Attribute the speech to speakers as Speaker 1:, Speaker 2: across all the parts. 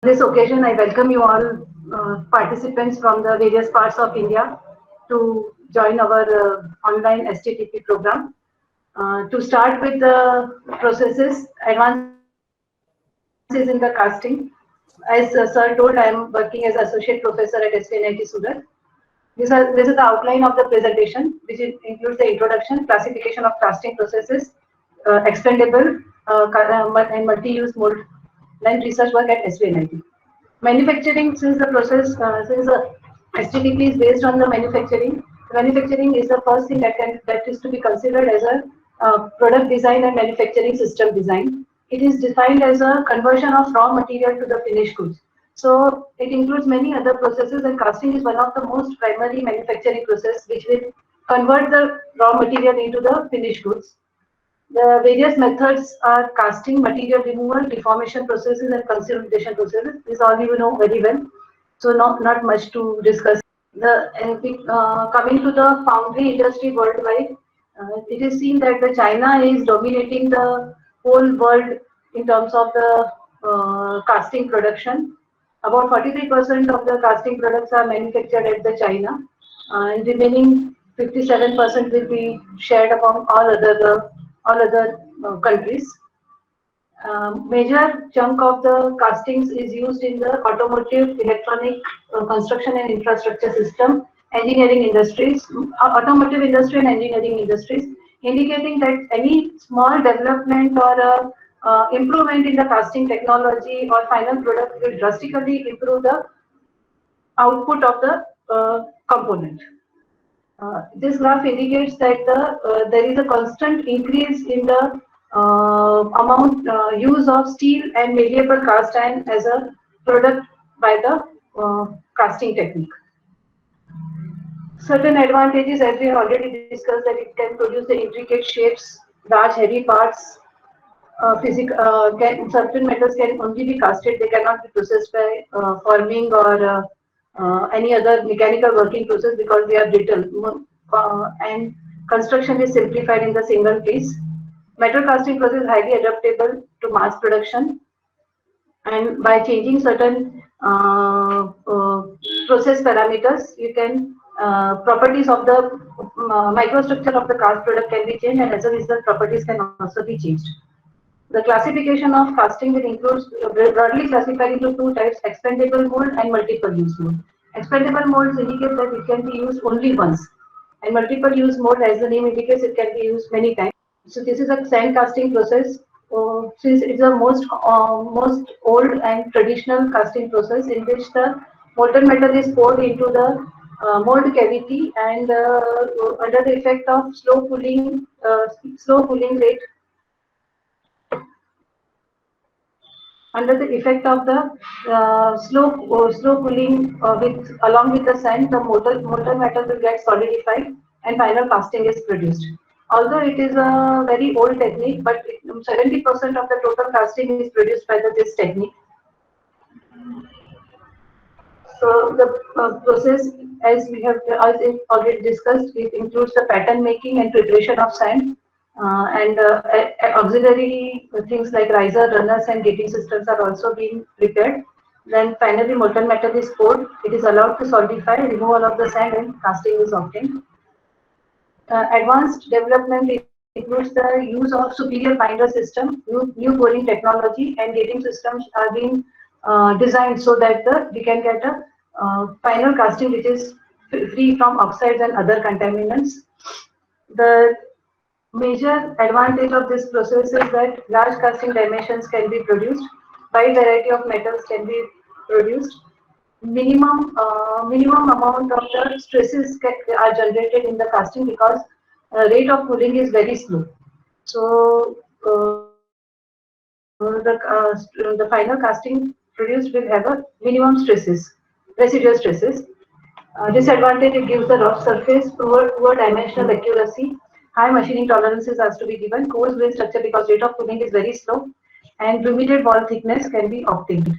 Speaker 1: this occasion, I welcome you all participants from the various parts of India to join our online STTP program. To start with the processes, advances in the casting. As Sir told, I am working as Associate Professor at SVNIT Surat. This is the outline of the presentation, which includes the introduction, classification of casting processes, expendable and multi-use mold line research work at SVNIT. Manufacturing, since the process, since the STTP is based on the manufacturing is the first thing that is to be considered as a product design and manufacturing system design. It is defined as a conversion of raw material to the finished goods. So it includes many other processes, and casting is one of the most primary manufacturing process which will convert the raw material into the finished goods. The various methods are casting, material removal, deformation processes, and consolidation processes. This all you know very well. So not much to discuss. Coming to the foundry industry worldwide, it is seen that the China is dominating the whole world in terms of the casting production. About 43% of the casting products are manufactured at the China, and remaining 57% will be shared among all other countries. Major chunk of the castings is used in the automotive, electronic, construction and infrastructure system, engineering industries, automotive industry and engineering industries, indicating that any small development or improvement in the casting technology or final product will drastically improve the output of the component. This graph indicates that there is a constant increase in the amount use of steel and malleable cast iron as a product by the casting technique. Certain advantages, as we have already discussed, that it can produce the intricate shapes, large heavy parts. Certain metals can only be casted; they cannot be processed by forming or any other mechanical working process because they are brittle. And construction is simplified in the single piece. Metal casting process is highly adaptable to mass production, and by changing certain process parameters, you can properties of the microstructure of the cast product can be changed, and as a result, properties can also be changed. The classification of casting will include broadly classified into two types: expendable mold and multiple use mold. Expendable molds indicate that it can be used only once, and multiple use mold, as the name indicates, it can be used many times. So this is a sand casting process. Since it's the most old and traditional casting process in which the molten metal is poured into the mold cavity, and under the effect of slow cooling rate, under the effect of the slow cooling with along with the sand, the molten metal will get solidified and final casting is produced. Although it is a very old technique, but 70% of the total casting is produced by this technique. So the process, as we have already discussed, it includes the pattern making and preparation of sand, and auxiliary things like riser, runners, and gating systems are also being prepared. Then finally, molten metal is poured. It is allowed to solidify, removal of the sand, and casting is obtained. Advanced development includes the use of superior binder system, new pouring technology, and gating systems are being designed so that we can get a final casting which is free from oxides and other contaminants. The major advantage of this process is that large casting dimensions can be produced, wide variety of metals can be produced, minimum amount of the stresses are generated in the casting because rate of cooling is very slow. So the final casting produced will have a minimum stresses, residual stresses. Disadvantage, it gives the rough surface, poor dimensional accuracy, high machining tolerances has to be given, coarse grain structure because rate of cooling is very slow, and limited wall thickness can be obtained.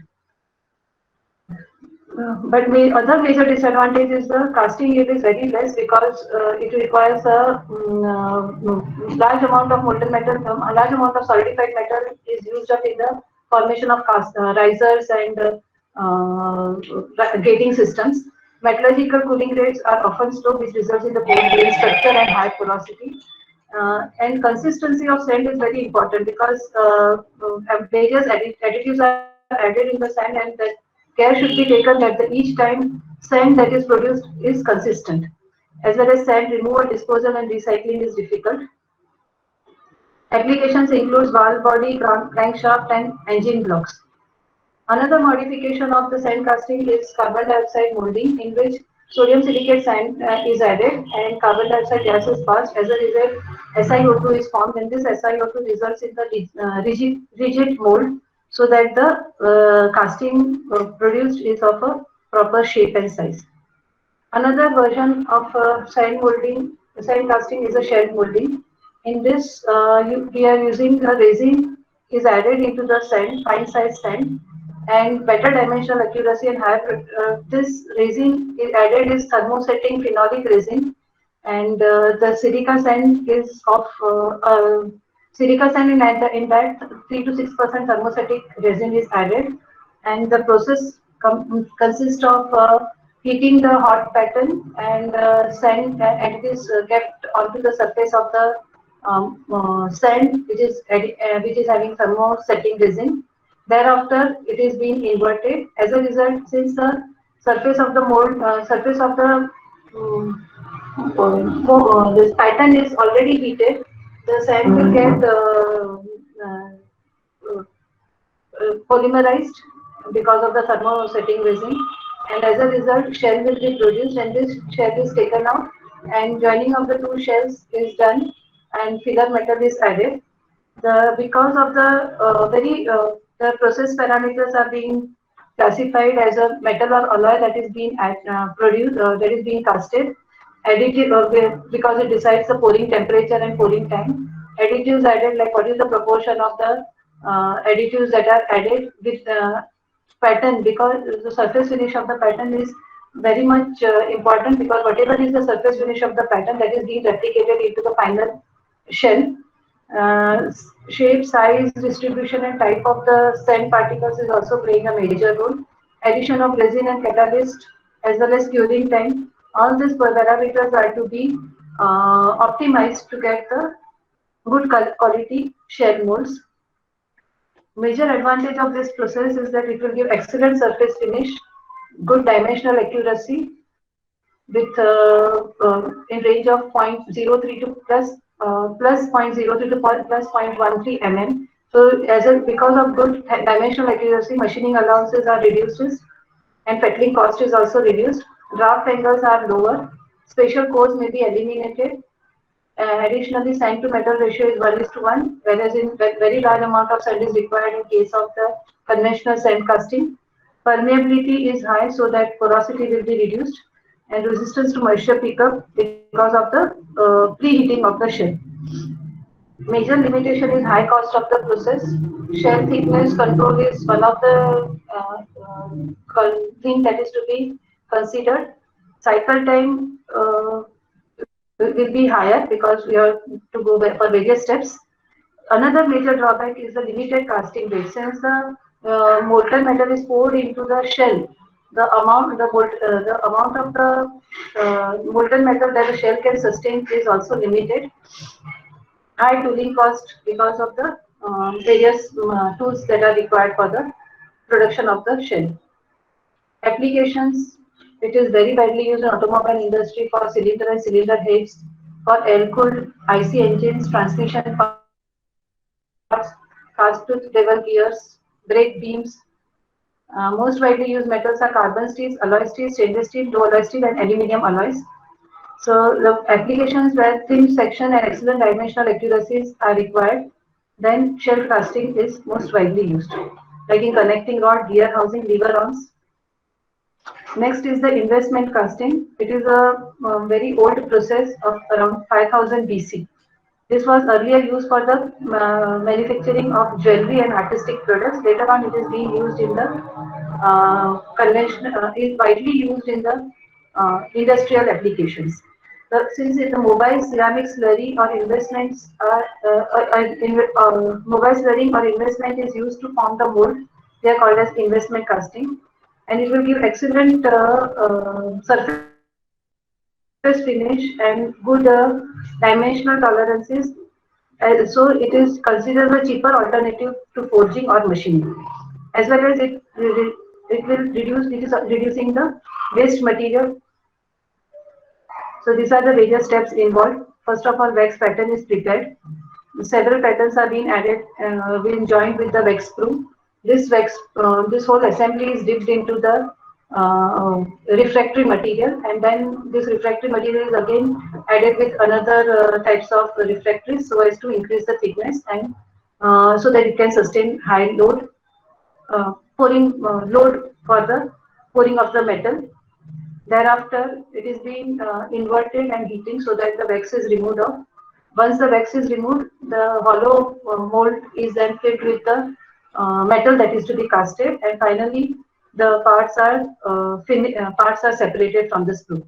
Speaker 1: But other major disadvantage is the casting yield is very less because it requires a large amount of molten metal, a large amount of solidified metal is used up in the formation of risers and gating systems. Metallurgical cooling rates are often slow, which results in the bone grain structure and high porosity. And consistency of sand is very important because various additives are added in the sand, and that care should be taken that each time sand that is produced is consistent. As well as sand removal, disposal, and recycling is difficult. Applications includes valve body, crankshaft, and engine blocks. Another modification of the sand casting is carbon dioxide molding, in which sodium silicate sand is added and carbon dioxide gas is passed. As a result, SiO2 is formed, and this SiO2 results in the rigid mold, so that the casting produced is of a proper shape and size. Another version of sand casting is a shell molding. In this, we are using a resin is added into the sand, fine size sand, and better dimensional accuracy and higher. This resin is added is thermosetting phenolic resin, and the silica sand is of silica sand in that 3 to 6% thermosetting resin is added, and the process consists of heating the hot pattern and sand, and it is kept onto the surface of the sand, which is having thermosetting resin. Thereafter, it is being inverted. As a result, since the surface of the this pattern is already heated, the sand will get polymerized because of the thermosetting resin, and as a result shell will be produced, and this shell is taken out and joining of the two shells is done and filler metal is added. Because of the the process parameters are being classified as a metal or alloy that is being produced, that is being casted. Additive because it decides the pouring temperature and pouring time. Additives added, like what is the proportion of the additives that are added with pattern, because the surface finish of the pattern is very much important, because whatever is the surface finish of the pattern, that is being replicated into the final shell. Shape, size, distribution, and type of the sand particles is also playing a major role. Addition of resin and catalyst, as well as curing time. All these parameters are to be optimized to get the good quality shell molds. Major advantage of this process is that it will give excellent surface finish, good dimensional accuracy, with in range of 0.03 to plus 0.03 to plus 0.13 mm. So, because of good dimensional accuracy, machining allowances are reduced, and fettling cost is also reduced. Draft angles are lower. Special codes may be eliminated. Additionally, sand to metal ratio is 1:1, whereas in very large amount of sand is required in case of the conventional sand casting. Permeability is high, so that porosity will be reduced, and resistance to moisture pickup because of the preheating of the shell. Major limitation is high cost of the process. Shell thickness control is one of the thing that is to be considered. Cycle time will be higher because we have to go for various steps. Another major drawback is the limited casting rate. Since the molten metal is poured into the shell, the amount of the molten metal that the shell can sustain is also limited. High tooling cost because of the various tools that are required for the production of the shell. Applications: it is very widely used in automobile industry for cylinder and cylinder heads, for air-cooled IC engines, transmission parts, cast tooth lever gears, brake beams. Most widely used metals are carbon steel, alloy steel, stainless steel, low alloy steel, and aluminium alloys. So the applications where thin section and excellent dimensional accuracies are required, then shell casting is most widely used, like in connecting rod, gear housing, lever arms. Next is the investment casting. It is a very old process of around 5000 BC. This was earlier used for the manufacturing of jewelry and artistic products. Later on, it is being used in the is widely used in the industrial applications. Since the mobile ceramic slurry or investments are mobile slurrying or investment is used to form the mold, they are called as investment casting. and it will give excellent surface finish and good dimensional tolerances. So it is considered a cheaper alternative to forging or machining, as well as it is reducing the waste material. So these are the various steps involved. First of all, wax pattern is prepared. Several patterns are being added, being joined with the wax screw. This whole assembly is dipped into the refractory material, and then this refractory material is again added with another types of refractories so as to increase the thickness and so that it can sustain high load, pouring load for the pouring of the metal. Thereafter, it is being inverted and heating so that the wax is removed off. Once the wax is removed, the hollow mold is then filled with the metal that is to be casted, and finally the parts are separated from the screw.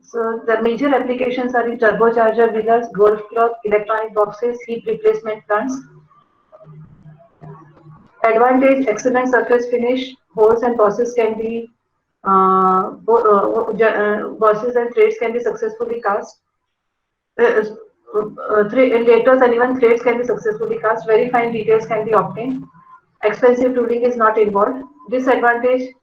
Speaker 1: So the major applications are in turbocharger wheelers, golf club, electronic boxes, heat replacement plants. Advantage: excellent surface finish. Holes and bosses can be bosses and threads can be successfully cast. Laters and even threads can be successfully cast. Very fine details can be obtained. Expensive tooling is not involved. Disadvantage: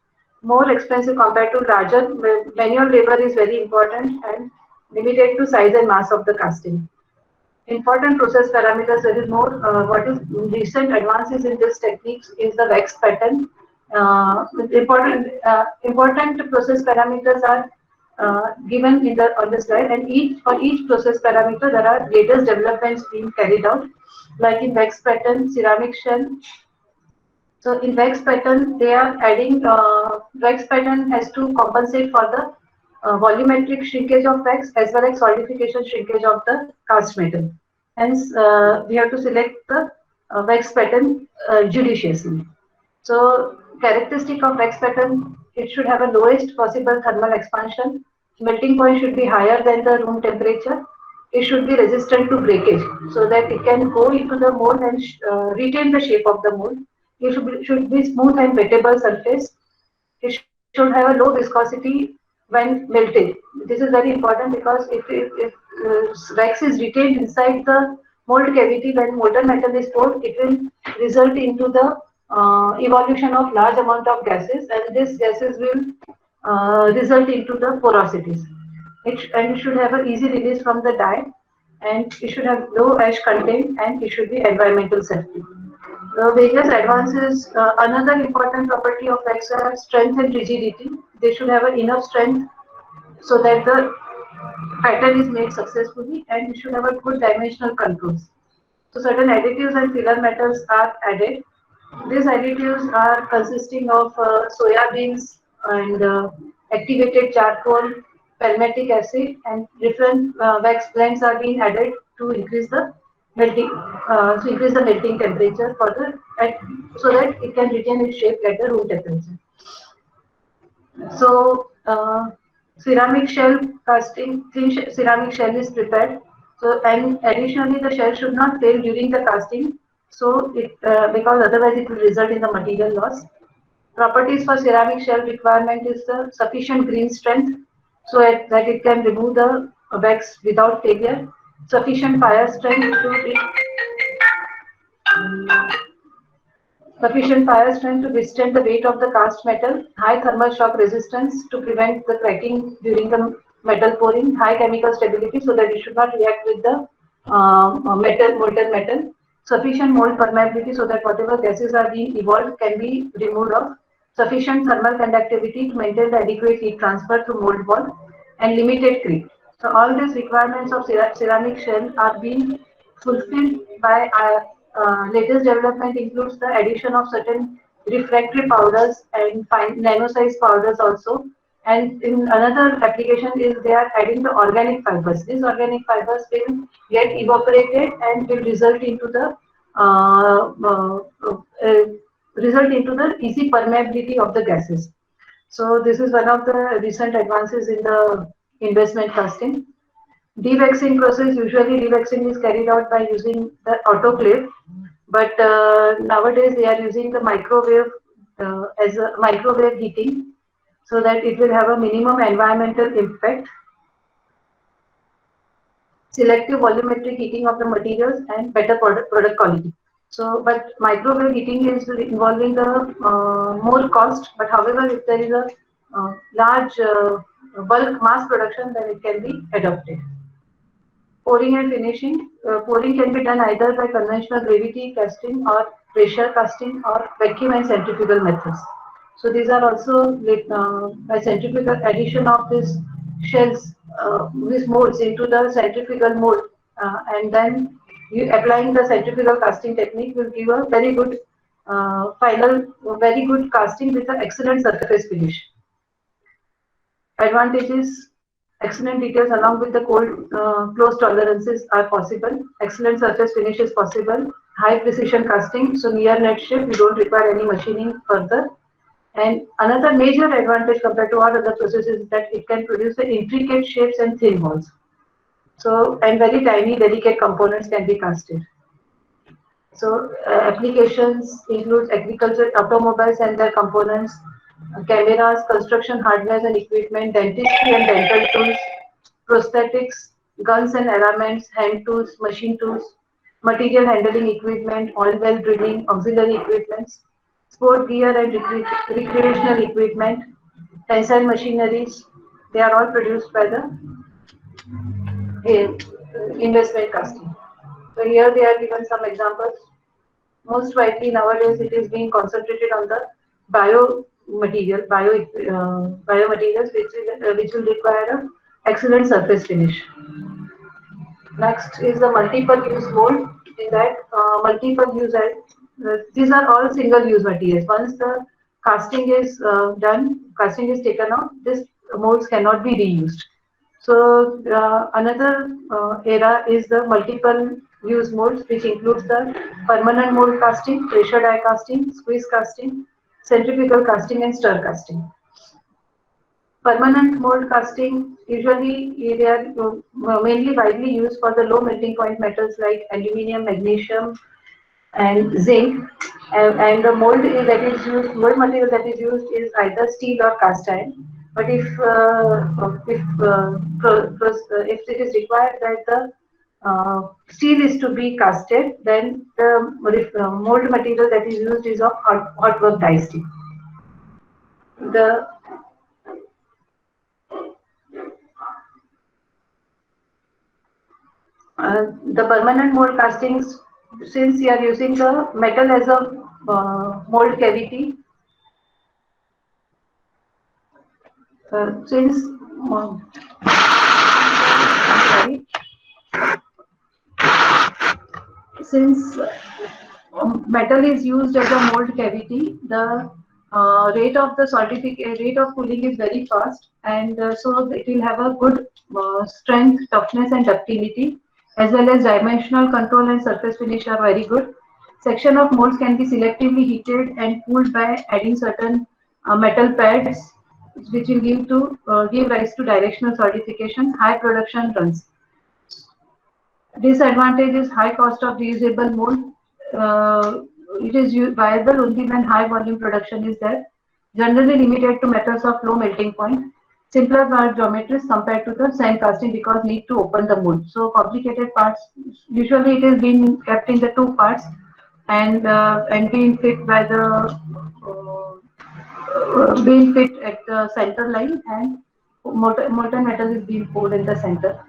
Speaker 1: more expensive compared to larger. Manual labor is very important and limited to size and mass of the casting. Important process parameters. There is more. What is recent advances in this techniques is the wax pattern. Important process parameters are given in the on the slide, and for each process parameter there are latest developments being carried out, like in wax pattern, ceramic shell. So in wax pattern, they are adding wax pattern has to compensate for the volumetric shrinkage of wax as well as solidification shrinkage of the cast metal. Hence, we have to select the wax pattern judiciously. So characteristic of wax pattern: it should have a lowest possible thermal expansion. Melting point should be higher than the room temperature. It should be resistant to breakage so that it can go into the mold and retain the shape of the mold. It should be smooth and wettable surface. It should have a low viscosity when melted. This is very important because if wax is retained inside the mold cavity when molten metal is poured, it will result into the evolution of large amount of gases, and these gases will result into the porosities. And it should have an easy release from the die, and it should have low ash content, and it should be environmental safety. The various advances, another important property of wax are strength and rigidity. They should have enough strength so that the pattern is made successfully, and it should have a good dimensional controls. So certain additives and filler metals are added. These additives are consisting of soya beans and activated charcoal, palmitic acid, and different wax blends are being added to increase the melting temperature for so that it can retain its shape at the room temperature. So ceramic shell casting, ceramic shell is prepared. So, and additionally, the shell should not fail during the casting. So because otherwise it will result in the material loss. Properties for ceramic shell requirement is the sufficient green strength so that it can remove the wax without failure. Sufficient fire strength to withstand the weight of the cast metal. High thermal shock resistance to prevent the cracking during the metal pouring. High chemical stability so that it should not react with the molten metal. Sufficient mold permeability so that whatever gases are being evolved can be removed off. Sufficient thermal conductivity to maintain the adequate heat transfer through mold wall, and limited creep. So all these requirements of ceramic shell are being fulfilled by latest development includes the addition of certain refractory powders and fine nano-size powders also. And in another application is they are adding the organic fibers. These organic fibers will get evaporated and will result into the easy permeability of the gases. So this is one of the recent advances in the investment casting. Dewaxing process: usually dewaxing is carried out by using the autoclave, but nowadays they are using the microwave as a microwave heating, so that it will have a minimum environmental impact, selective volumetric heating of the materials, and better product quality. So, but microwave heating is involving the more cost. But however, if there is a large bulk mass production, then it can be adopted. Pouring and finishing. Pouring can be done either by conventional gravity casting or pressure casting or vacuum and centrifugal methods. So these are also by centrifugal addition of these shells, these molds into the centrifugal mold, and then you applying the centrifugal casting technique will give a very good very good casting with an excellent surface finish. Advantages: excellent details along with the cold close tolerances are possible. Excellent surface finish is possible. High precision casting, so near net shape, you don't require any machining further. And another major advantage compared to all other processes is that it can produce the intricate shapes and thin walls. So, and very tiny, delicate components can be casted. So, applications include agriculture, automobiles and their components, cameras, construction hardware and equipment, dentistry and dental tools, prosthetics, guns and armaments, hand tools, machine tools, material handling equipment, oil well drilling, auxiliary equipments, sport gear and recreational equipment, tensile machineries. They are all produced by the investment casting. So here they are given some examples. Most widely nowadays it is being concentrated on the biomaterials which will require an excellent surface finish. Next is the multiple use mold. In that multiple use, these are all single use materials. Once the casting is done, casting is taken out, this molds cannot be reused. So another era is the multiple use molds, which includes the permanent mold casting, pressure die casting, squeeze casting, centrifugal casting, and stir casting. Permanent mold casting, usually they are mainly widely used for the low melting point metals like aluminium, magnesium, and zinc. And the mold that is used, mold material that is used is either steel or cast iron. But if it is required that the steel is to be casted, then the mold material that is used is of hot work die steel. The permanent mold castings, since you are using the metal as a mold cavity, since metal is used as a mold cavity, the rate of cooling is very fast, and so it will have a good strength, toughness, and ductility, as well as dimensional control and surface finish are very good. Section of molds can be selectively heated and cooled by adding certain metal pads, which will give rise to directional solidification, high production runs. Disadvantage is high cost of reusable mold. It is viable only when high volume production is there. Generally limited to metals of low melting point. Simpler part geometries compared to the sand casting because need to open the mold. So complicated parts, usually it is being kept in the two parts and being fit by the being fit at the center line, and molten metal is being poured in the center.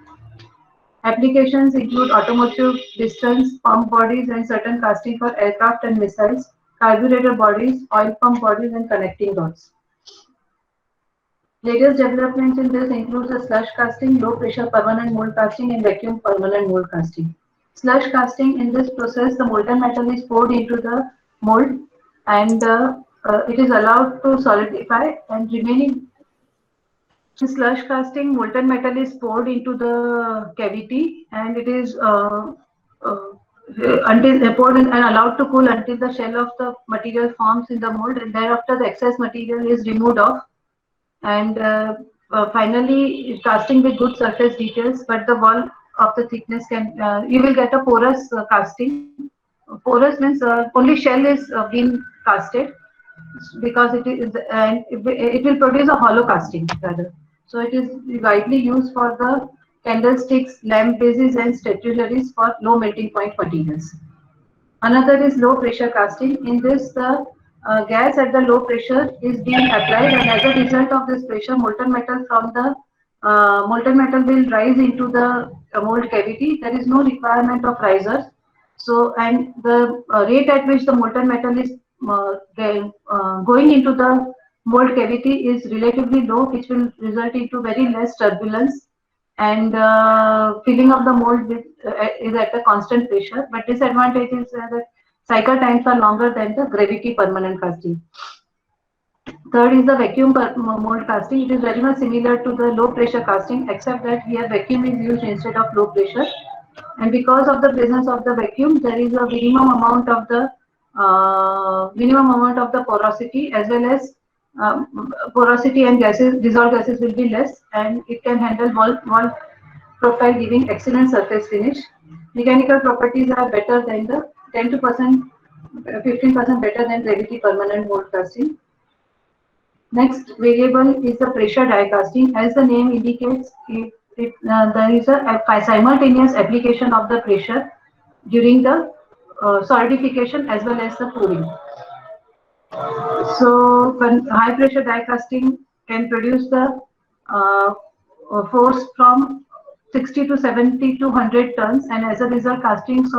Speaker 1: Applications include automotive pistons, pump bodies, and certain casting for aircraft and missiles, carburetor bodies, oil pump bodies, and connecting rods. Latest developments in this includes the slush casting, low pressure permanent mold casting, and vacuum permanent mold casting. Slush casting, in this process, the molten metal is poured into the mold and it is allowed to solidify, and remaining. In slush casting, molten metal is poured into the cavity and it is poured and allowed to cool until the shell of the material forms in the mold, and thereafter the excess material is removed off, and finally casting with good surface details, but the wall of the thickness can you will get a porous casting. Porous means only shell is being casted, because it is, and it will produce a hollow casting rather. So it is widely used for the candlesticks, lamp bases, and statuaries for low melting point materials. Another is low pressure casting. In this, the gas at the low pressure is being applied, and as a result of this pressure, molten metal from the molten metal will rise into the mold cavity. There is no requirement of risers. So, and the rate at which the molten metal is going into the mold cavity is relatively low, which will result into very less turbulence, and filling of the mold with, is at a constant pressure. But disadvantage is that cycle times are longer than the gravity permanent casting. Third is the vacuum mold casting. It is very much similar to the low pressure casting, except that here vacuum is used instead of low pressure. And because of the presence of the vacuum, there is a minimum amount of the porosity, as well as porosity and gases, dissolved gases will be less, and it can handle wall profile, giving excellent surface finish. Mechanical properties are better than the 10 to 15% better than gravity permanent mold casting. Next variable is the pressure die casting. As the name indicates, there is a simultaneous application of the pressure during the solidification as well as the pouring. So, high pressure die casting can produce the force from 60 to 70 to 100 tons, and as a result, castings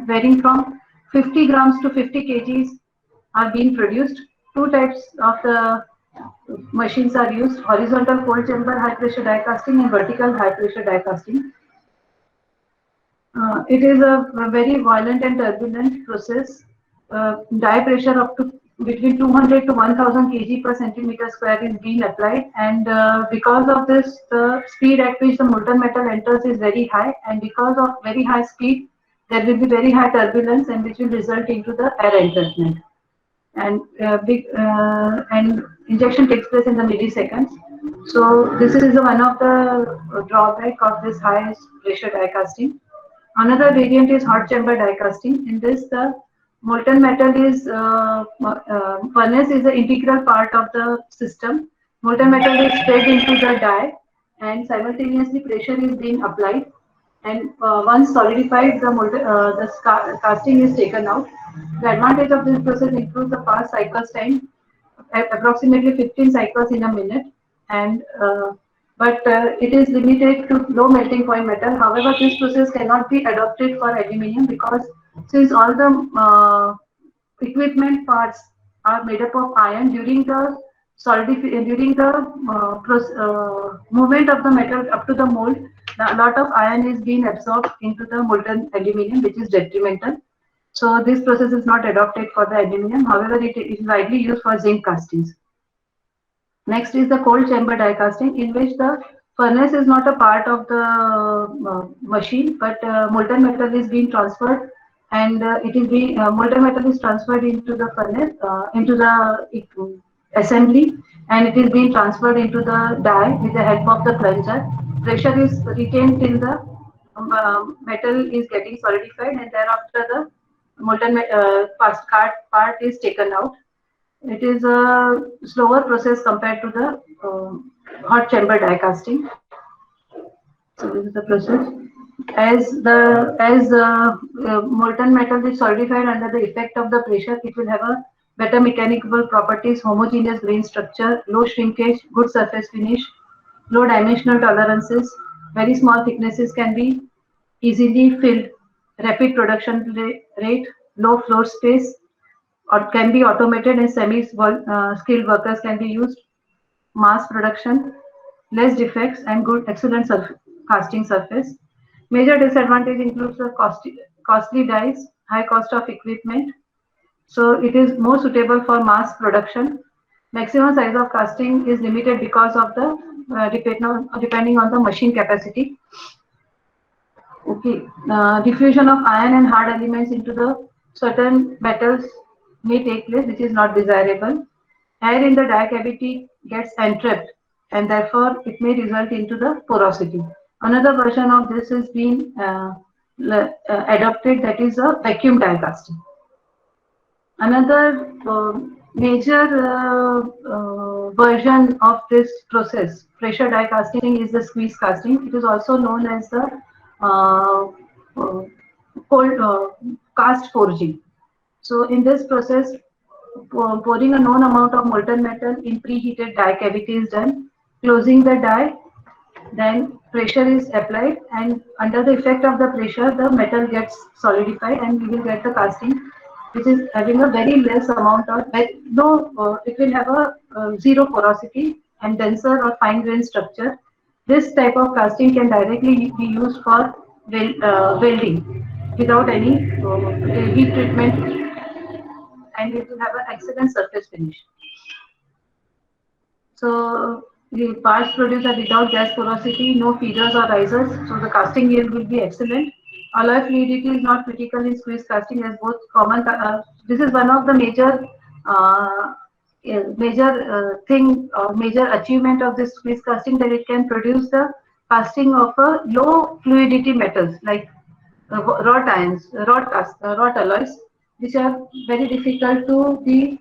Speaker 1: varying from 50 grams to 50 kgs are being produced. Two types of the machines are used: horizontal cold chamber high pressure die casting and vertical high pressure die casting. It is a very violent and turbulent process. Die pressure up to between 200 to 1000 kg per centimeter square is being applied, and because of this, the speed at which the molten metal enters is very high, and because of very high speed, there will be very high turbulence, and which will result into the air entrapment. And and injection takes place in the milliseconds. So this is one of the drawback of this high pressure die casting. Another variant is hot chamber die casting. In this, the molten metal is furnace is an integral part of the system. Molten metal is spread into the die, and simultaneously pressure is being applied. And once solidified, the casting is taken out. The advantage of this process includes the fast cycle time, approximately 15 cycles in a minute, and but it is limited to low melting point metal. However, this process cannot be adopted for aluminium because since all the equipment parts are made up of iron, during the movement of the metal up to the mold, a lot of iron is being absorbed into the molten aluminium, which is detrimental. So this process is not adopted for the aluminium. However, it is widely used for zinc castings. Next is the cold chamber die casting, in which the furnace is not a part of the machine, but molten metal is being transferred, and molten metal is transferred into the furnace, into the assembly, and it is being transferred into the die with the help of the plunger. Pressure is retained till the metal is getting solidified, and thereafter the molten part is taken out. It is a slower process compared to the hot chamber die casting. So this is the process. As molten metal is solidified under the effect of the pressure, it will have a better mechanical properties, homogeneous grain structure, low shrinkage, good surface finish, low dimensional tolerances, very small thicknesses can be easily filled, rapid production rate, low floor space, or can be automated, and semi-skilled workers can be used, mass production, less defects, and good excellent casting surface. Major disadvantage includes the costly dies, high cost of equipment. So it is more suitable for mass production. Maximum size of casting is limited because of the depending on the machine capacity. Okay, diffusion of iron and hard elements into the certain metals may take place, which is not desirable. Air in the die cavity gets entrapped, and therefore it may result into the porosity. Another version of this is being adopted, that is a vacuum die casting. Another major version of this process, pressure die casting, is the squeeze casting. It is also known as the uh, uh, cold cast forging. So in this process, pouring a known amount of molten metal in preheated die cavity is done. Closing the die, then pressure is applied, and under the effect of the pressure, the metal gets solidified, and we will get the casting, which is having a very less amount of no. It will have a zero porosity and denser or fine grained structure. This type of casting can directly be used for welding without any heat treatment, and it will have an excellent surface finish. So the parts produced are without gas porosity, no feeders or risers, so the casting yield will be excellent. Alloy fluidity is not critical in squeeze casting as both common. This is one of the uh, major achievement of this squeeze casting, that it can produce the casting of a low fluidity metals like wrought ions, wrought alloys, which are very difficult to be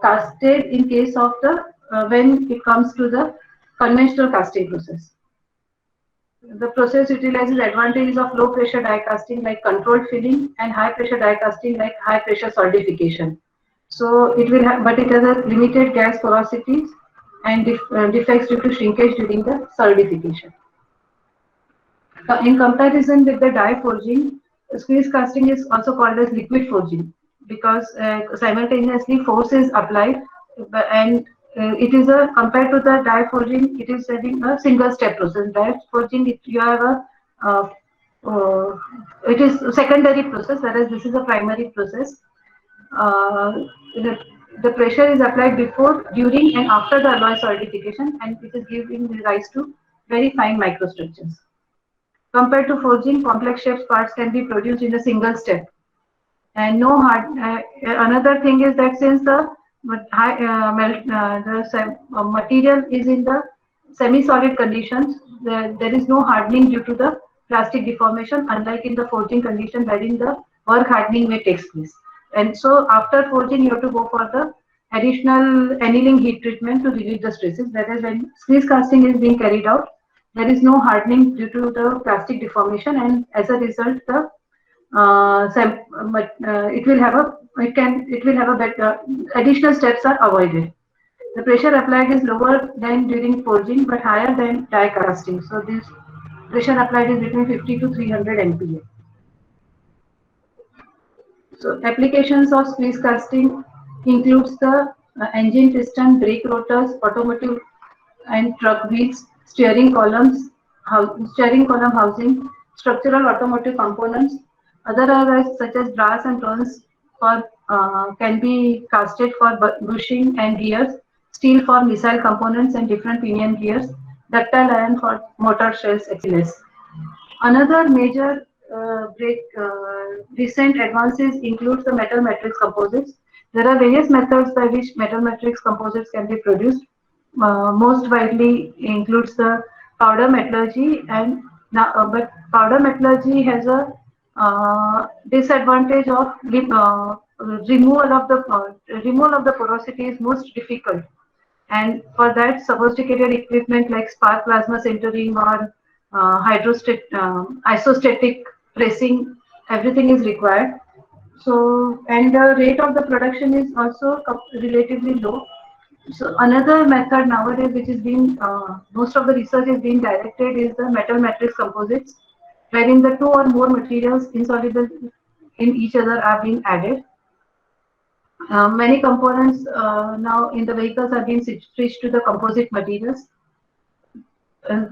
Speaker 1: casted in case of the when it comes to the conventional casting process. The process utilizes advantages of low pressure die casting like controlled filling and high pressure die casting like high pressure solidification. So it will have, but it has a limited gas porosities and defects due to shrinkage during the solidification. In comparison with the die forging, squeeze casting is also called as liquid forging because simultaneously force is applied, and it is a compared to the die forging, it is having a single step process. Die forging, you have a it is a secondary process, whereas this is a primary process. Uh, the pressure is applied before, during, and after the alloy solidification, and it is giving rise to very fine microstructures. Compared to forging, complex shapes parts can be produced in a single step. And no hard. Another thing is that since the material is in the semi-solid conditions, there is no hardening due to the plastic deformation, unlike in the forging condition wherein the work hardening may take place. And so after forging, you have to go for the additional annealing heat treatment to relieve the stresses. Whereas when squeeze casting is being carried out, there is no hardening due to the plastic deformation, and as a result, the it will have a better additional steps are avoided. The pressure applied is lower than during forging, but higher than die casting. So this pressure applied is between 50 to 300 MPa. So applications of squeeze casting includes the engine piston, brake rotors, automotive and truck wheels, steering column housing, structural automotive components. Other alloys such as brass and bronze can be casted for bushing and gears, steel for missile components and different pinion gears, ductile iron for motor shells, etc. Another major recent advances includes the metal matrix composites. There are various methods by which metal matrix composites can be produced. Most widely includes the powder metallurgy, and but powder metallurgy has a disadvantage of removal of the porosity is most difficult, and for that sophisticated equipment like spark plasma sintering or isostatic pressing, everything is required. So, and the rate of the production is also relatively low. So another method nowadays, which is being most of the research is being directed, is the metal matrix composites, wherein the two or more materials insoluble in each other are being added. Many components now in the vehicles are being switched to the composite materials.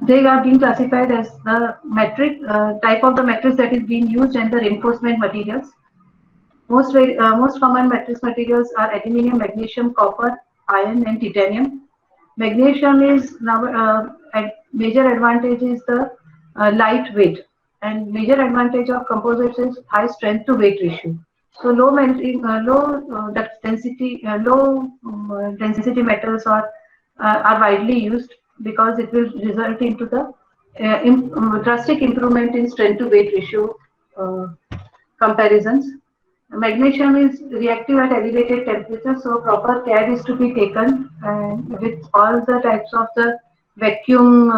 Speaker 1: They are being classified as the metric type of the matrix that is being used and the reinforcement materials. Most common matrix materials are aluminium, magnesium, copper, iron, and titanium. Magnesium is now a major advantage is the lightweight, and major advantage of composites is high strength to weight ratio. So low density metals are widely used because it will result into the drastic improvement in strength to weight ratio comparisons. Magnesium is reactive at elevated temperature, so proper care is to be taken with all the types of the vacuum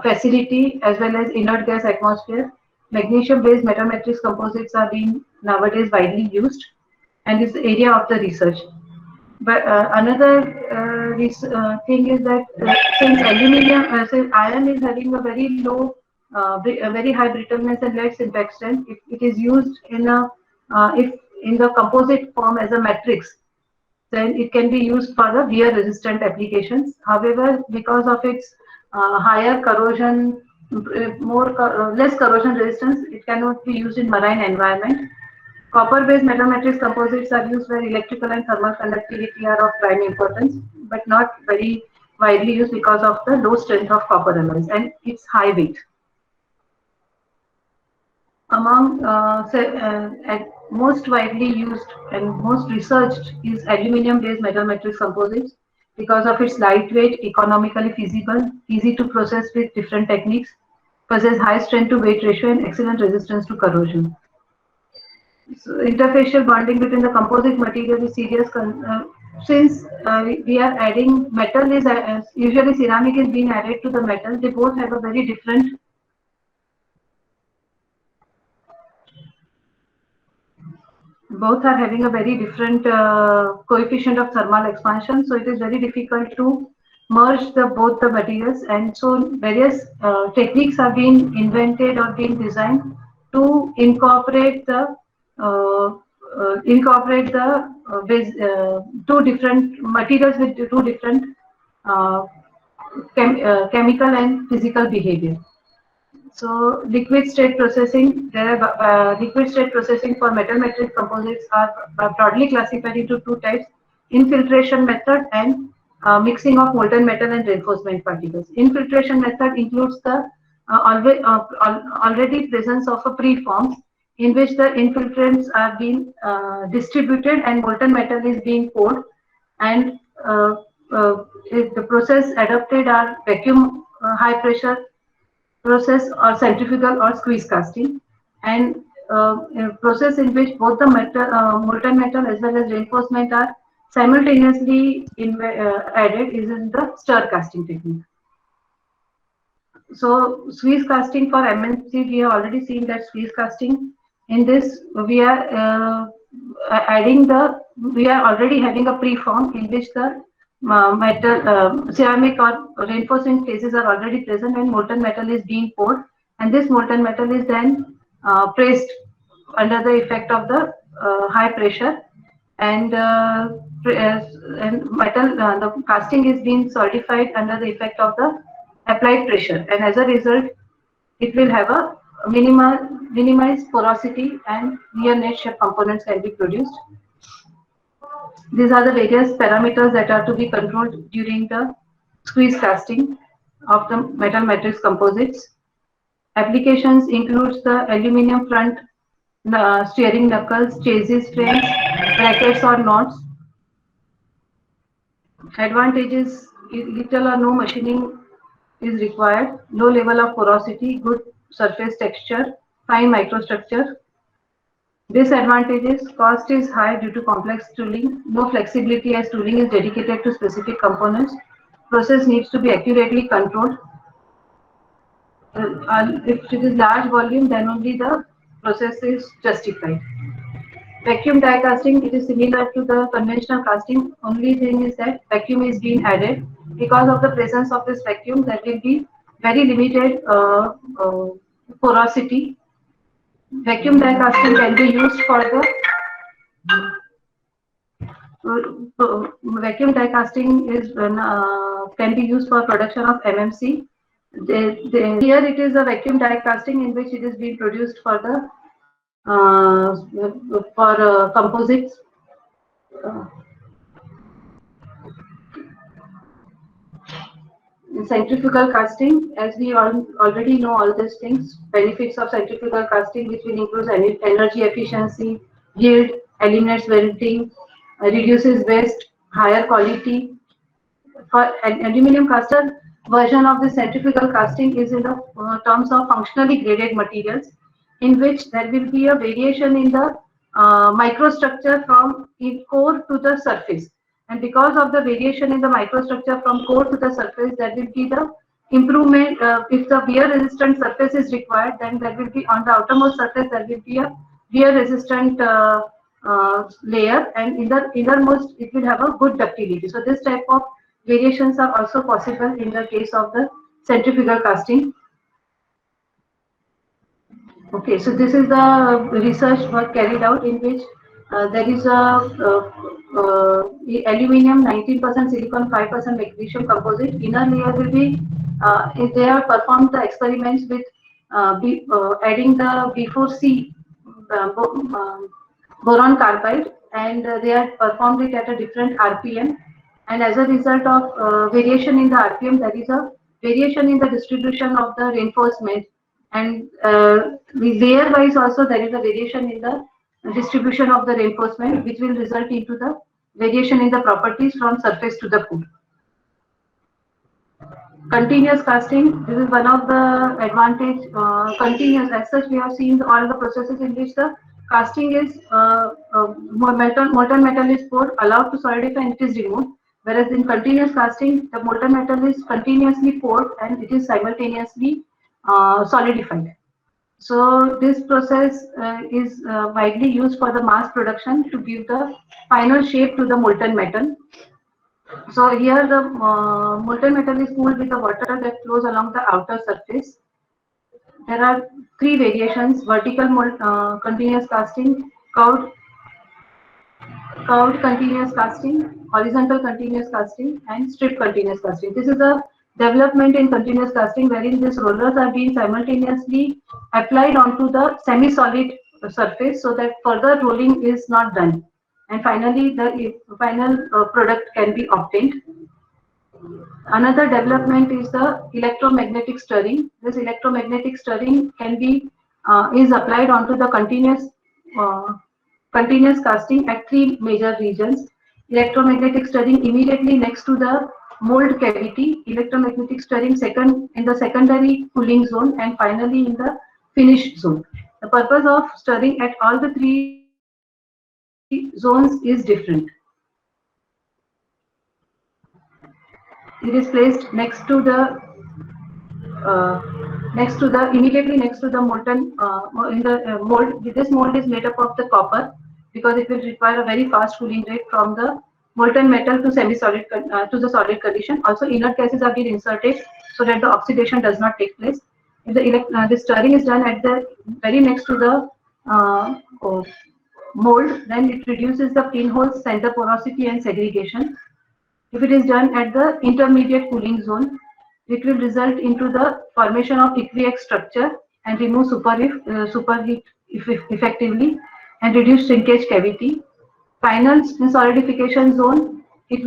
Speaker 1: facility as well as inert gas atmosphere. Magnesium-based metal matrix composites are being nowadays widely used and is the area of the research. But another thing is that since iron is having a very low, a very high brittleness and less impact strength, if it is used in a if in the composite form as a matrix, then it can be used for the wear resistant applications. However, because of its higher corrosion, less corrosion resistance, it cannot be used in marine environment. Copper-based metal matrix composites are used where electrical and thermal conductivity are of prime importance, but not very widely used because of the low strength of copper alloys and its high weight. Among most widely used and most researched is aluminum-based metal matrix composites because of its lightweight, economically feasible, easy to process with different techniques, possess high strength to weight ratio and excellent resistance to corrosion. So interfacial bonding between the composite material is serious since we are adding metal is usually ceramic is being added to the metal. They both have a very different both are having a very different coefficient of thermal expansion, so it is very difficult to merge both the materials, and so various techniques are being invented or being designed to incorporate the two different materials with two different chemical and physical behavior. So liquid state processing, liquid state processing for metal matrix composites are broadly classified into two types: infiltration method and mixing of molten metal and reinforcement particles. Infiltration method includes the already presence of a preforms in which the infiltrants are being distributed and molten metal is being poured, and the process adopted are vacuum high pressure process or centrifugal or squeeze casting, and a process in which both the molten metal as well as reinforcement are simultaneously added is in the stir casting technique. So squeeze casting for MNC, we have already seen that squeeze casting. In this, we are we are already having a preform in which the metal, ceramic or reinforcing phases are already present and molten metal is being poured, and this molten metal is then pressed under the effect of the high pressure, and metal the casting is being solidified under the effect of the applied pressure, and as a result it will have a minimized porosity and near net shape components can be produced. These are the various parameters that are to be controlled during the squeeze casting of the metal matrix composites. Applications includes the aluminum front steering knuckles, chassis frames, brackets or knots. Advantages: little or no machining is required, low level of porosity, good surface texture, fine microstructure. Disadvantages: cost is high due to complex tooling, no flexibility as tooling is dedicated to specific components. Process needs to be accurately controlled. If it is large volume, then only the process is justified. Vacuum die casting, it is similar to the conventional casting. Only thing is that vacuum is being added. Because of the presence of this vacuum, there will be very limited porosity. Vacuum die casting can be used for the vacuum die casting is can be used for production of MMC. Here it is a vacuum die casting in which it is being produced for the composites. Centrifugal casting, as we already know all these things, benefits of centrifugal casting, which will include energy efficiency, yield, eliminates welding, reduces waste, higher quality. For an aluminum caster, version of the centrifugal casting is in the terms of functionally graded materials, in which there will be a variation in the microstructure from core to the surface. And because of the variation in the microstructure from core to the surface, that will be the improvement. If the wear resistant surface is required, then there will be on the outermost surface there will be a wear resistant layer, and in the innermost it will have a good ductility. So this type of variations are also possible in the case of the centrifugal casting. Okay, so this is the research work carried out in which there is a aluminium 19% silicon 5% magnesium composite. Inner layer will be if they have performed the experiments with adding the B4C boron carbide, and they have performed it at a different RPM, and as a result of variation in the RPM, there is a variation in the distribution of the reinforcement, and layer wise also there is a variation in the distribution of the reinforcement, which will result into the variation in the properties from surface to the core. Continuous casting, this is one of the advantage. Continuous, as such, we have seen all the processes in which the casting is molten metal is poured, allowed to solidify, and it is removed. Whereas in continuous casting, the molten metal is continuously poured and it is simultaneously solidified. So this process is widely used for the mass production to give the final shape to the molten metal. So here the molten metal is cooled with the water that flows along the outer surface. There are three variations: vertical continuous casting, curved continuous casting, horizontal continuous casting, and strip continuous casting. This is a development in continuous casting wherein these rollers are being simultaneously applied onto the semi-solid surface so that further rolling is not done, and finally the final product can be obtained. Another development is the electromagnetic stirring. This electromagnetic stirring can be is applied onto the continuous casting at three major regions: electromagnetic stirring immediately next to the mold cavity, electromagnetic stirring in the secondary cooling zone, and finally in the finished zone. The purpose of stirring at all the three zones is different. It is placed immediately next to the molten in the mold. This mold is made up of the copper because it will require a very fast cooling rate from the molten metal to semi-solid to the solid condition. Also, inert gases are being inserted so that the oxidation does not take place. If the stirring is done at the very next to the mold, then it reduces the pinholes, center porosity, and segregation. If it is done at the intermediate cooling zone, it will result into the formation of aqueous structure and remove superheat effectively and reduce shrinkage cavity. Final solidification zone, it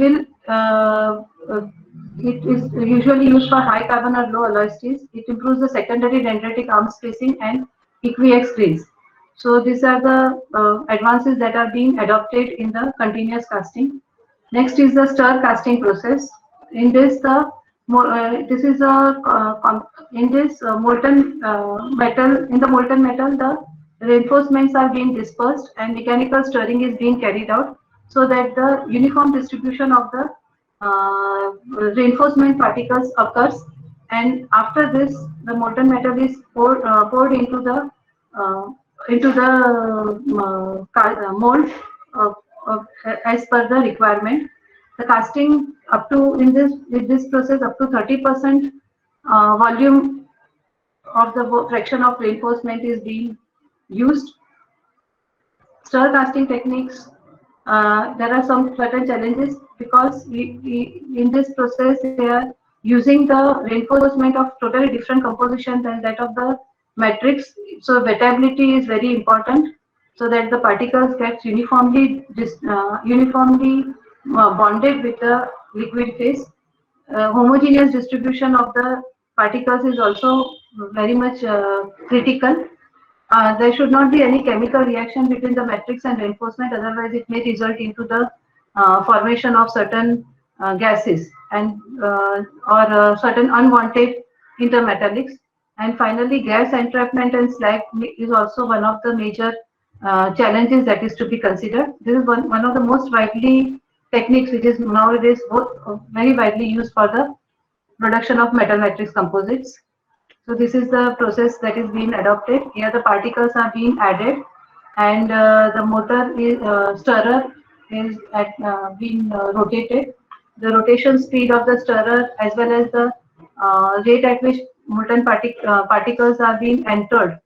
Speaker 1: is usually used for high carbon or low alloy steels. It improves the secondary dendritic arm spacing and aqueous grains. So these are the advances that are being adopted in the continuous casting. Next is the stir casting process. In this, molten metal. In the molten metal, the reinforcements are being dispersed and mechanical stirring is being carried out so that the uniform distribution of the reinforcement particles occurs. And after this, the molten metal is poured into the mold as per the requirement. The casting up to with this process up to 30% volume of the fraction of reinforcement is being used. Stir casting techniques, there are some certain challenges because in this process they are using the reinforcement of totally different composition than that of the matrix. So wettability is very important so that the particles get uniformly bonded with the liquid phase. Homogeneous distribution of the particles is also very much critical. There should not be any chemical reaction between the matrix and reinforcement, otherwise it may result into the formation of certain gases and or certain unwanted intermetallics. And finally, gas entrapment and slag is also one of the major challenges that is to be considered. This is one of the most widely techniques which is nowadays very widely used for the production of metal matrix composites. So this is the process that is being adopted. Here the particles are being added, and the motor is, stirrer is being rotated. The rotation speed of the stirrer as well as the rate at which molten particles are being entered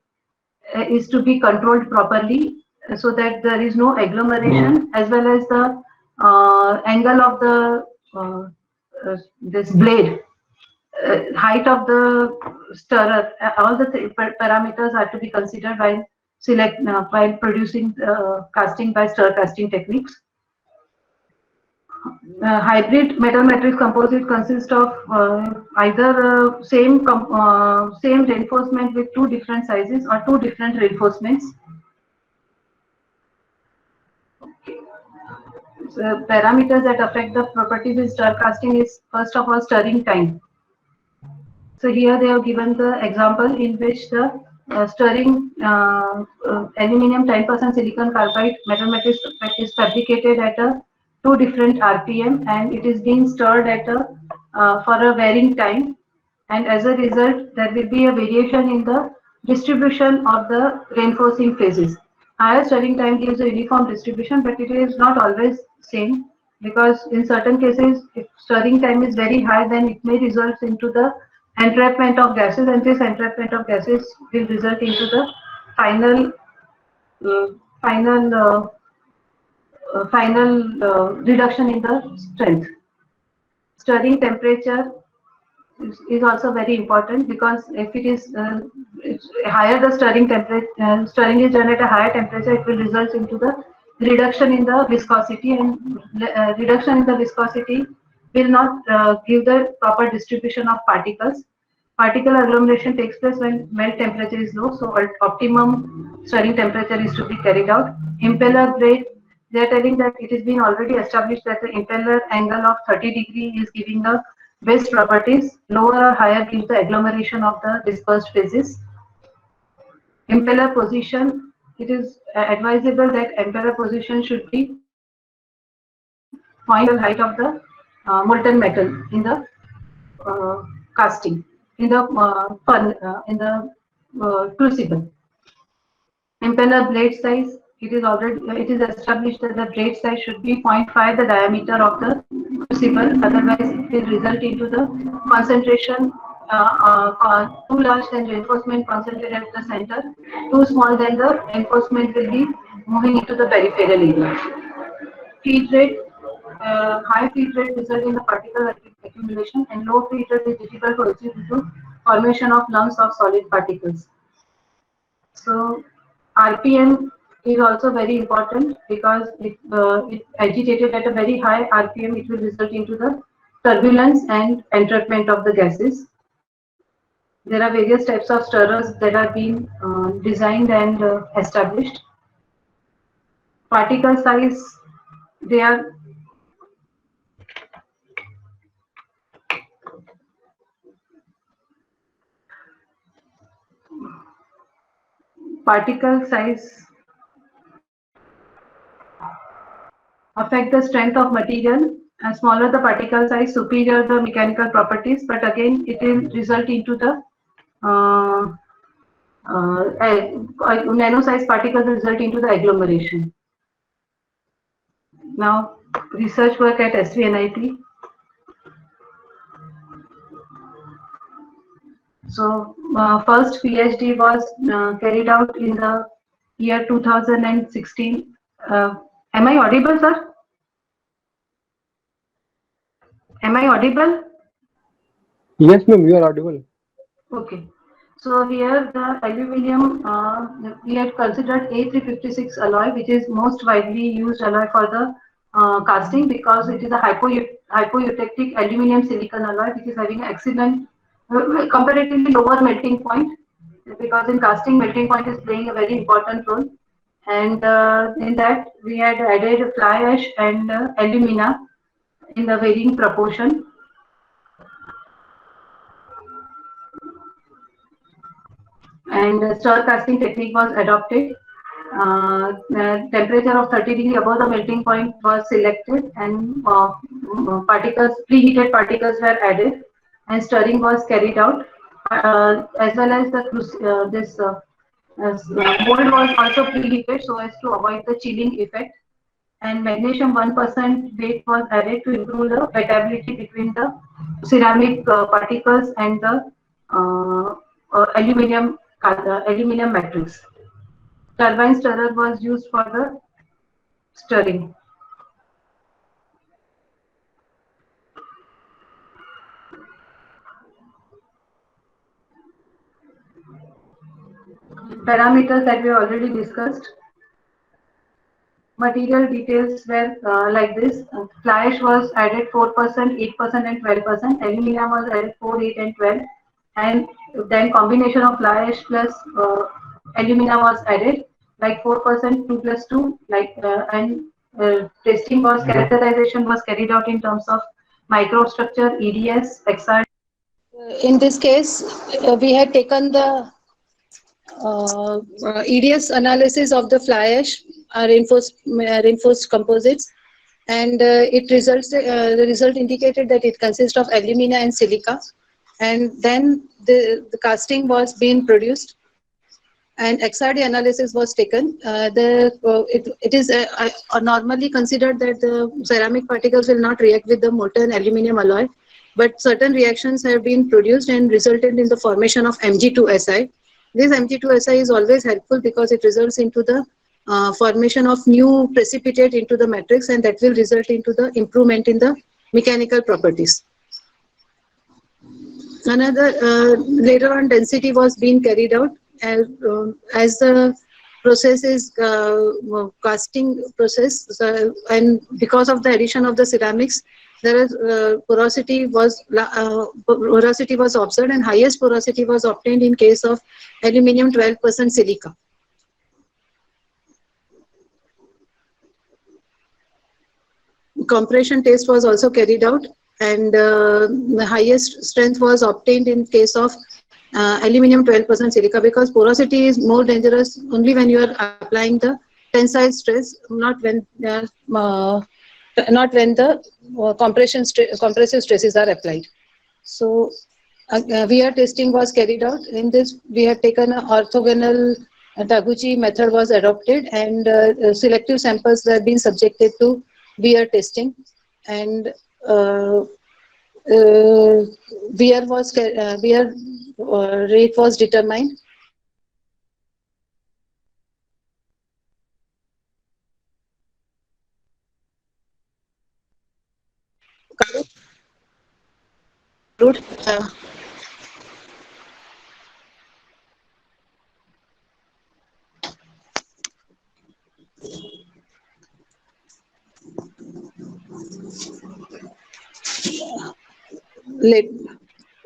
Speaker 1: is to be controlled properly so that there is no agglomeration, as well as the angle of the this blade, height of the stirrer, all the parameters are to be considered while producing casting by stir casting techniques. Hybrid metal matrix composite consists of either same reinforcement with two different sizes or two different reinforcements. So parameters that affect the properties in stir casting is first of all stirring time. So here they have given the example in which the stirring aluminum 10% silicon carbide metal matrix is fabricated at a 2 different RPM, and it is being stirred at a for a varying time, and as a result there will be a variation in the distribution of the reinforcing phases. Higher stirring time gives a uniform distribution, but it is not always same, because in certain cases if stirring time is very high, then it may result into the entrapment of gases, and this entrapment of gases will result into the final reduction in the strength. Stirring temperature is also very important, because if it is higher the stirring temperature, stirring is done at a higher temperature, it will result into the reduction in the viscosity, and reduction in the viscosity will not give the proper distribution of particles. Particle agglomeration takes place when melt temperature is low, so optimum stirring temperature is to be carried out. Impeller blade, they are telling that it has been already established that the impeller angle of 30 degrees is giving the best properties. Lower or higher gives the agglomeration of the dispersed phases. Impeller position, it is advisable that impeller position should be point the height of the molten metal in the casting, in the crucible. Impeller blade size, it is established that the blade size should be 0.5 the diameter of the crucible, otherwise it will result into the concentration too large, then reinforcement concentrated at the center, too small, then the reinforcement will be moving into the peripheral area. Feed rate, high feed rate result in the particle accumulation, and low feed rate is difficult to achieve due to formation of lumps of solid particles. So RPM is also very important, because if it agitated at a very high RPM, it will result into the turbulence and entrapment of the gases. There are various types of stirrers that are being designed and established. Particle size, they are particle size affect the strength of material. As smaller the particle size, superior the mechanical properties, but again it will result into the nano size particles result into the agglomeration. Now, research work at SVNIT. So, first PhD was carried out in the year 2016. Am I audible, sir? Am I audible?
Speaker 2: Yes, ma'am, you are audible.
Speaker 1: Okay. So here the aluminium, we had considered A356 alloy, which is most widely used alloy for the casting, because it is a hypoeutectic aluminium silicon alloy, which is having an excellent, comparatively lower melting point, because in casting melting point is playing a very important role. And in that we had added fly ash and alumina in the varying proportion. And stir casting technique was adopted. Temperature of 30 degrees above the melting point was selected, and preheated particles were added, and stirring was carried out, as well as this mold was also preheated so as to avoid the chilling effect. And magnesium 1% weight was added to improve the wettability between the ceramic particles and the aluminum matrix. Turbine stirrer was used for the stirring. Parameters that we already discussed. Material details were like this. Fly ash was added 4%, 8% and 12%. Aluminum was added 4, 8 and 12. And then combination of fly ash plus alumina was added, like 4%, 2 plus 2, testing was, characterization was carried out in terms of microstructure, EDS, XRD.
Speaker 3: In this case, we had taken the EDS analysis of the fly ash, reinforced composites, and the result indicated that it consists of alumina and silica. And then the casting was being produced, and XRD analysis was taken. It is normally considered that the ceramic particles will not react with the molten aluminium alloy, but certain reactions have been produced and resulted in the formation of Mg2Si. This Mg2Si is always helpful because it results into the formation of new precipitate into the matrix, and that will result into the improvement in the mechanical properties. Another later on density was being carried out as the process is casting process, and because of the addition of the ceramics, there is porosity was observed, and highest porosity was obtained in case of aluminium 12% silica. Compression test was also carried out, and the highest strength was obtained in case of aluminium 12% silica, because porosity is more dangerous only when you are applying the tensile stress, not when the compressive stresses are applied. So VR testing was carried out. In this, we had taken an orthogonal Taguchi method was adopted, and selective samples were being subjected to VR testing, and VR rate was determined.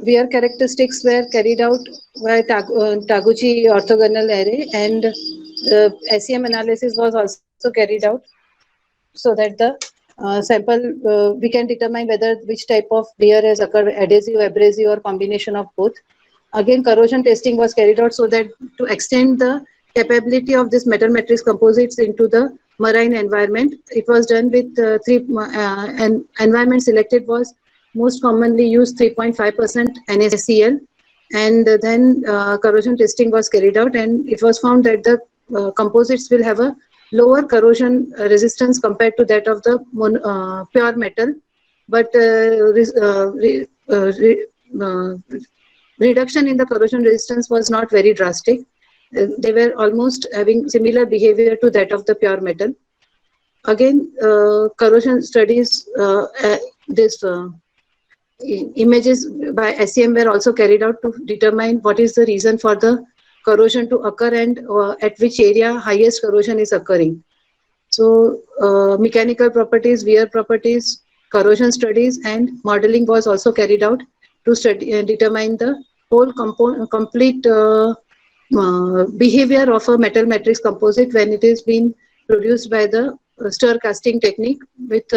Speaker 3: VR characteristics were carried out by Taguchi orthogonal array, and SEM analysis was also carried out, so that the sample we can determine whether which type of wear has occurred, adhesive, abrasive, or combination of both. Again, corrosion testing was carried out so that to extend the capability of this metal matrix composites into the marine environment. It was done with and environment selected was most commonly used 3.5% NaCl, and then corrosion testing was carried out, and it was found that the composites will have a lower corrosion resistance compared to that of the pure metal, but reduction in the corrosion resistance was not very drastic. They were almost having similar behavior to that of the pure metal. Again, corrosion studies, images by SEM were also carried out to determine what is the reason for the corrosion to occur, and at which area highest corrosion is occurring. So mechanical properties, wear properties, corrosion studies, and modeling was also carried out to study determine the whole complete behavior of a metal matrix composite when it is being produced by the stir casting technique with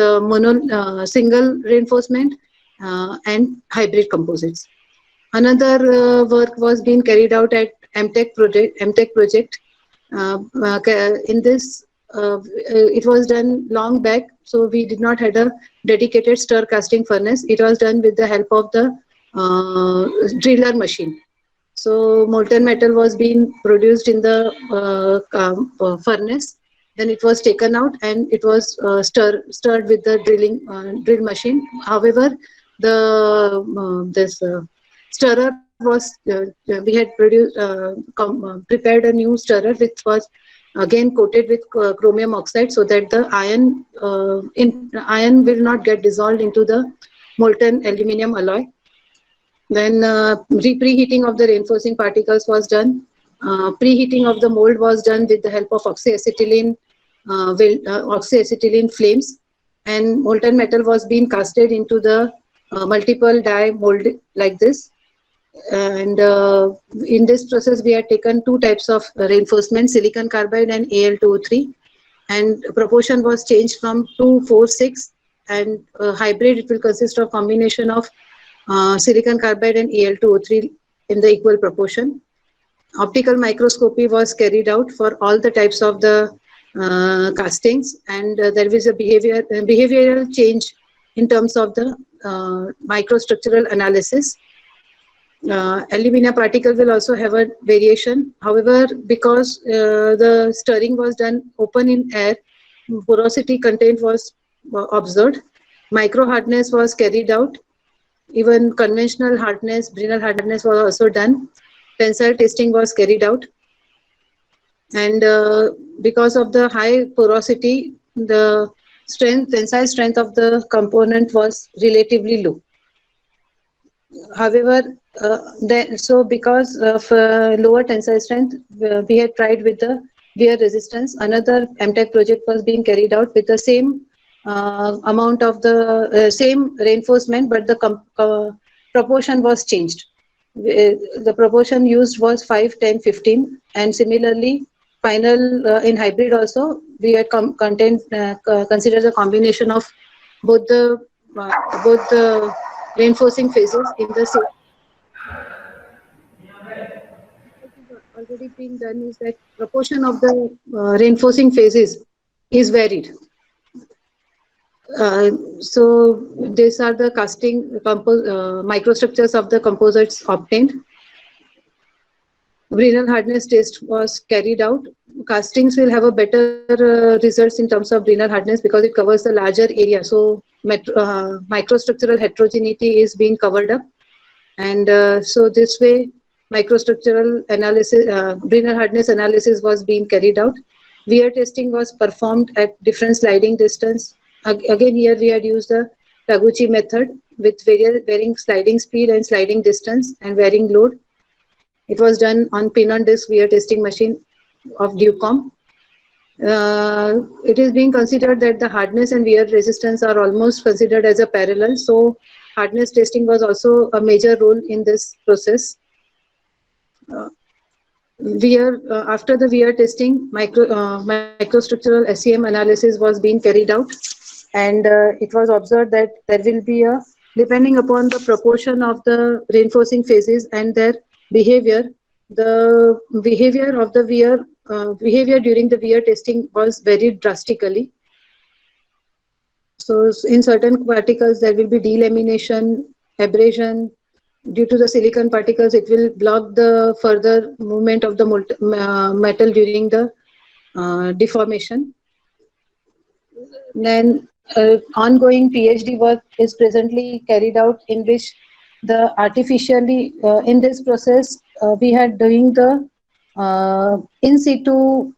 Speaker 3: single reinforcement and hybrid composites. Another work was being carried out at MTech project In this, it was done long back, so we did not had a dedicated stir casting furnace. It was done with the help of the driller machine. So molten metal was being produced in the furnace. Then it was taken out and it was stirred with the drill machine. However, the this stirrer was we had prepared a new stirrer which was again coated with chromium oxide so that the iron will not get dissolved into the molten aluminium alloy. Then preheating of the reinforcing particles was done. Preheating of the mold was done with the help of oxyacetylene flames, and molten metal was being casted into the multiple die mold like this. And in this process, we had taken two types of reinforcement, silicon carbide and Al2O3, and proportion was changed from 2:4:6, and hybrid it will consist of combination of silicon carbide and Al2O3 in the equal proportion. Optical microscopy was carried out for all the types of the castings, and there was a behavioral change in terms of the microstructural analysis. Alumina particle will also have a variation. However, because the stirring was done open in air, porosity content was observed. Micro hardness was carried out. Even conventional hardness, Brinell hardness was also done. Tensile testing was carried out. And because of the high porosity, the tensile strength of the component was relatively low. However, so because of lower tensile strength, we had tried with the wear resistance. Another MTech project was being carried out with the same amount of the same reinforcement, but the proportion was changed. The proportion used was 5:10:15, and similarly, final in hybrid also we had considered the combination of both the reinforcing phases in the same. What is already being done is that proportion of the reinforcing phases is varied. So these are the casting microstructures of the composites obtained. Brinell hardness test was carried out. Castings will have a better results in terms of Brinell hardness because it covers a larger area. So microstructural heterogeneity is being covered up, and so this way microstructural analysis, Brinell hardness analysis was being carried out. Wear testing was performed at different sliding distance. Again, here we had used the Taguchi method with varying sliding speed and sliding distance and varying load. It was done on pin-on-disc wear testing machine of Ducom. It is being considered that the hardness and wear resistance are almost considered as a parallel. So hardness testing was also a major role in this process. After the wear testing, microstructural SEM analysis was being carried out, and it was observed that there will be a, depending upon the proportion of the reinforcing phases and their behavior, the behavior of the wear behavior during the wear testing was varied drastically. So in certain particles there will be delamination, abrasion. Due to the silicon particles, it will block the further movement of the metal during the deformation. Then ongoing PhD work is presently carried out, in which the artificially in this process we had doing the in situ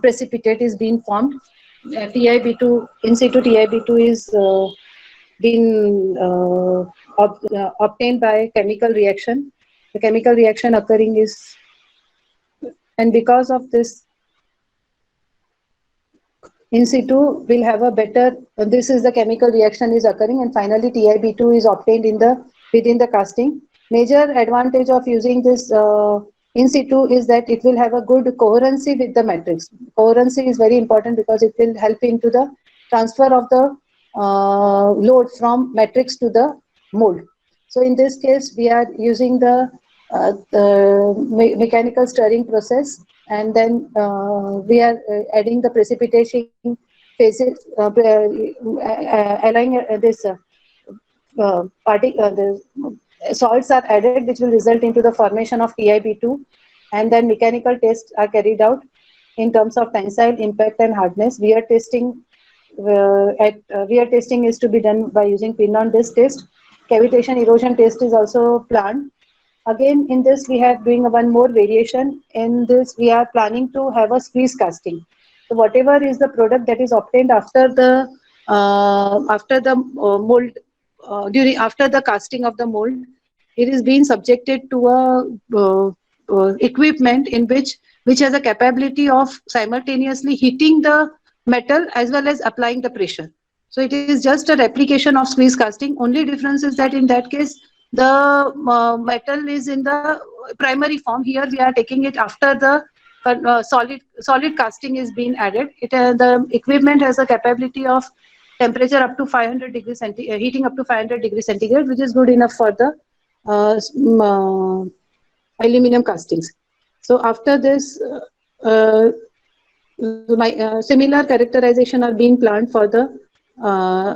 Speaker 3: precipitate is being formed. TiB2 in situ TiB2 is been obtained by chemical reaction. The chemical reaction occurring is, and because of this, in situ will have a better, this is the chemical reaction is occurring, and finally TiB2 is obtained within the casting. Major advantage of using this in situ is that it will have a good coherency with the matrix. Coherency is very important because it will help into the transfer of the load from matrix to the mold. So in this case, we are using the the mechanical stirring process, and then we are adding the precipitation phases, allowing this the salts are added, which will result into the formation of TiB2, and then mechanical tests are carried out in terms of tensile, impact, and hardness. Wear testing wear testing is to be done by using pin on disc test. Cavitation erosion test is also planned. Again, in this we are doing one more variation. In this, we are planning to have a squeeze casting. So whatever is the product that is obtained after the mold, after the casting of the mold, it is being subjected to a equipment in which has a capability of simultaneously heating the metal as well as applying the pressure. So it is just a replication of squeeze casting. Only difference is that in that case the metal is in the primary form. Here we are taking it after the solid casting is being added. The equipment has a capability of temperature up to 500 degrees centigrade, heating up to 500 degrees centigrade, which is good enough for the aluminum castings. So after this, similar characterization are being planned for the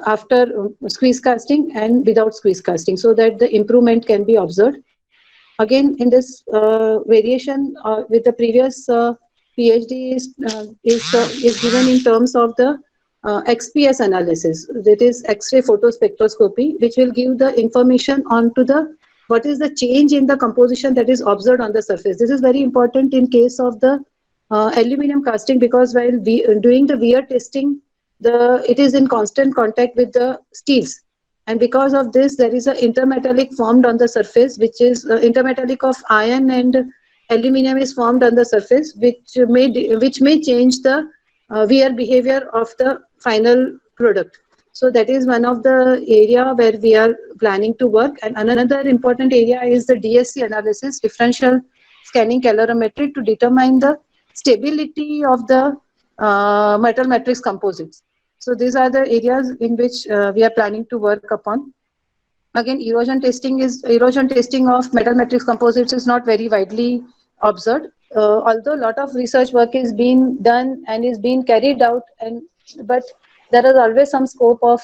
Speaker 3: after squeeze casting and without squeeze casting, so that the improvement can be observed. Again, in this variation with the previous PhD is given in terms of the XPS analysis, that is X-ray photospectroscopy, which will give the information onto the what is the change in the composition that is observed on the surface. This is very important in case of the aluminum casting, because while doing the wear testing, it is in constant contact with the steels, and because of this there is an intermetallic formed on the surface, which is intermetallic of iron and aluminum is formed on the surface, which may change the wear behavior of the final product. So that is one of the area where we are planning to work. And another important area is the DSC analysis, differential scanning calorimetry, to determine the stability of the metal matrix composites. So these are the areas in which we are planning to work upon. Again, erosion testing of metal matrix composites is not very widely observed, although a lot of research work is being done and is being carried out, but there is always some scope of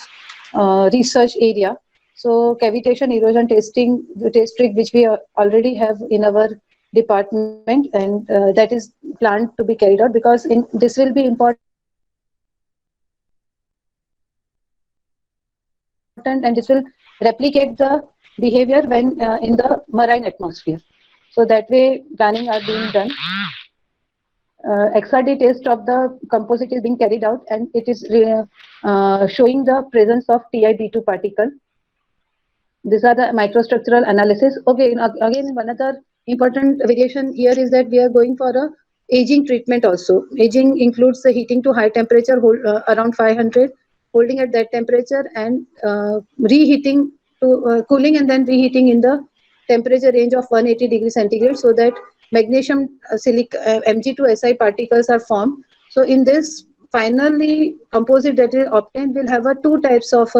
Speaker 3: research area. So cavitation erosion testing, the test rig which we already have in our department, and that is planned to be carried out, because this will be important, and this will replicate the behavior when in the marine atmosphere. So that way planning are being done. XRD test of the composite is being carried out, and it is showing the presence of TiB2 particle. These are the microstructural analysis. Okay, again, one other important variation here is that we are going for a aging treatment also. Aging includes the heating to high temperature, around 500, holding at that temperature, and reheating to cooling and then reheating in the temperature range of 180 degrees centigrade, so that magnesium Mg2Si particles are formed. So in this, finally composite that is obtained will have two types of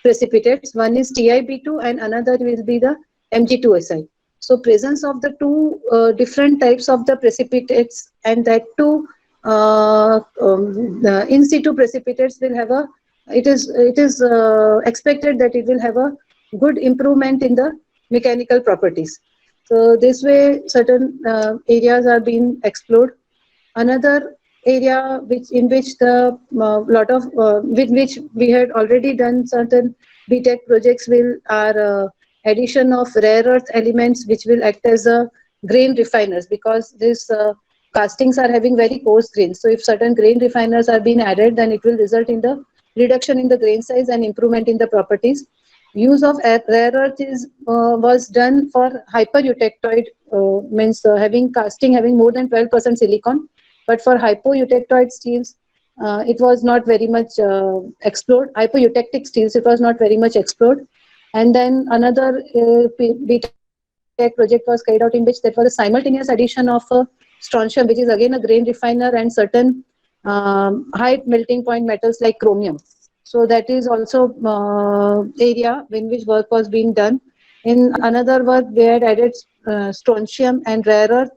Speaker 3: precipitates. One is TiB2 and another will be the Mg2Si. So presence of the two different types of the precipitates, and that too the in situ precipitates will have a, it is expected that it will have a good improvement in the mechanical properties. So this way certain areas are being explored. Another area in which the with which we had already done certain BTech projects are addition of rare earth elements, which will act as a grain refiners, because these castings are having very coarse grains. So if certain grain refiners are being added, then it will result in the reduction in the grain size and improvement in the properties. Use of rare earth was done for hypereutectoid, means casting having more than 12% silicon, but for hypoeutectoid steels it was not very much explored. Hypoeutectic steels, it was not very much explored. And then another BTech project was carried out in which there was a simultaneous addition of strontium, which is again a grain refiner, and certain high melting point metals like chromium. So that is also area in which work was being done. In another work, they had added strontium and rare earth,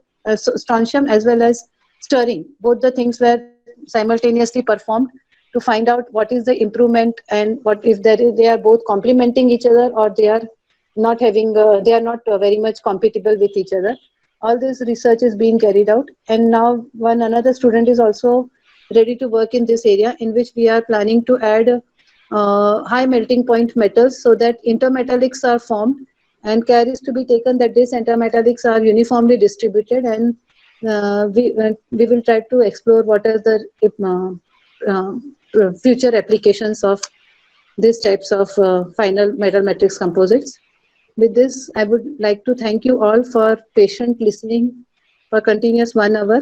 Speaker 3: strontium as well as stirring. Both the things were simultaneously performed to find out what is the improvement and what if they are both complementing each other or they are not having, they are not very much compatible with each other. All this research is being carried out, and now another student is also ready to work in this area, in which we are planning to add high melting point metals so that intermetallics are formed, and care is to be taken that these intermetallics are uniformly distributed, and we will try to explore what are the future applications of these types of final metal matrix composites. With this, I would like to thank you all for patient listening for continuous 1 hour.